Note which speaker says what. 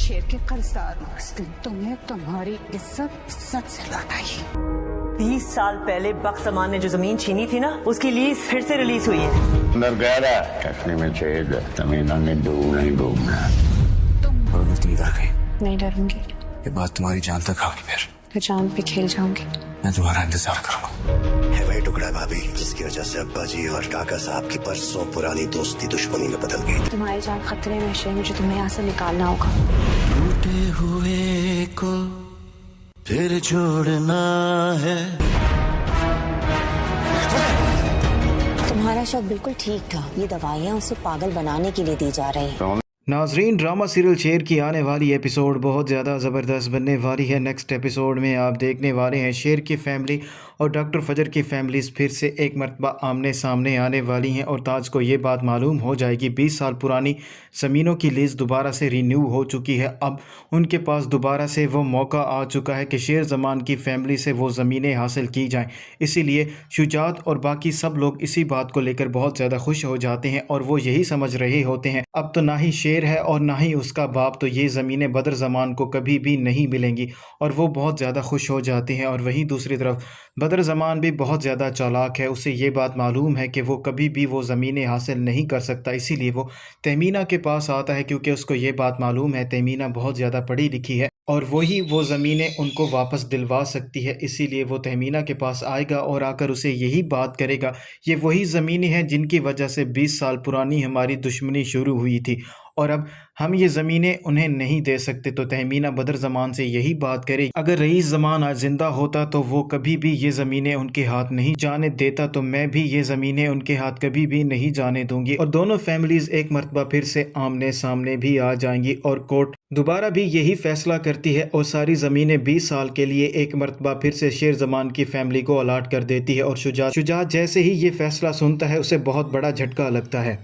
Speaker 1: शेर के कर्जदार हूँ। उस दिन तुमने तुम्हारी इज्जत से लौटाई।
Speaker 2: 20 साल पहले बख्शमान ने जो जमीन छीनी थी ना, उसकी लीज फिर से रिलीज हुई है।
Speaker 3: अंदर कह रहा है चटनी में छेद है, तमीना ने डूब नहीं डूबना।
Speaker 4: तुम डर गई।
Speaker 5: नहीं डरूंगी,
Speaker 4: ये बात तुम्हारी जान तक आगी। फिर
Speaker 5: मैं जान पे खेल जाऊंगी।
Speaker 4: मैं तुम्हारा इंतजार करूंगा।
Speaker 6: है वही टुकड़ा भाभी जिसकी वजह से अब्बा जी और काका साहब की परसों पुरानी दोस्ती दुश्मनी में बदल गई।
Speaker 5: तुम्हारी जान खतरे में है, मुझे तुम्हें यहाँ से निकालना होगा।
Speaker 6: टूटे हुए को फिर जोड़ना है।
Speaker 5: तुम्हारा शव बिल्कुल ठीक था, ये दवाइयाँ उसे पागल बनाने के लिए दी जा रही हैं।
Speaker 7: नाजरीन, ड्रामा सीरियल शेर की आने वाली एपिसोड बहुत ज़्यादा ज़बरदस्त बनने वाली है। नेक्स्ट एपिसोड में आप देखने वाले हैं शेर की फैमिली और डॉक्टर फजर की फैमिलीज़ फिर से एक मरतबा आमने सामने आने वाली हैं और ताज को ये बात मालूम हो जाएगी 20 साल पुरानी ज़मीनों की लीज़ दोबारा से रीन्यू हो चुकी है। अब उनके पास दोबारा से वो मौका आ चुका है कि शेर ज़मान की फैमिली से वो ज़मीनें हासिल की जाएं। इसीलिए शुजात और बाकी सब लोग इसी बात को लेकर बहुत ज़्यादा खुश हो जाते हैं और वो यही समझ रहे होते हैं अब तो ना ही शेर है और ना ही उसका बाप, तो ये ज़मीनें बदर ज़मान को कभी भी नहीं मिलेंगी और वो बहुत ज़्यादा खुश हो जाते हैं। और वहीं दूसरी तरफ बदर ज़मान भी बहुत ज़्यादा चालाक है, उसे ये बात मालूम है कि वो कभी भी वो ज़मीनें हासिल नहीं कर सकता। इसीलिए वो तहमीना के पास आता है क्योंकि उसको ये बात मालूम है तहमीना बहुत ज़्यादा पढ़ी लिखी है और वही वो ज़मीनें उनको वापस दिलवा सकती है। इसीलिए वो तहमीना के पास आएगा और आकर उसे यही बात करेगा, ये वही ज़मीनें हैं जिनकी वजह से 20 साल पुरानी हमारी दुश्मनी शुरू हुई थी और अब हम ये ज़मीनें उन्हें नहीं दे सकते। तो तहमीना बदर ज़मान से यही बात करे, अगर रईस ज़मान आज ज़िंदा होता तो वो कभी भी ये ज़मीनें उनके हाथ नहीं जाने देता, तो मैं भी ये ज़मीनें उनके हाथ कभी भी नहीं जाने दूंगी। और दोनों फैमिलीज़ एक मरतबा फिर से आमने सामने भी आ जाएंगी और कोर्ट दोबारा भी यही फैसला करती है और सारी ज़मीनें 20 साल के लिए एक मरतबा फिर से शेर ज़मान की फैमिली को अलाट कर देती है। और शुजात जैसे ही ये फैसला सुनता है उसे बहुत बड़ा झटका लगता है।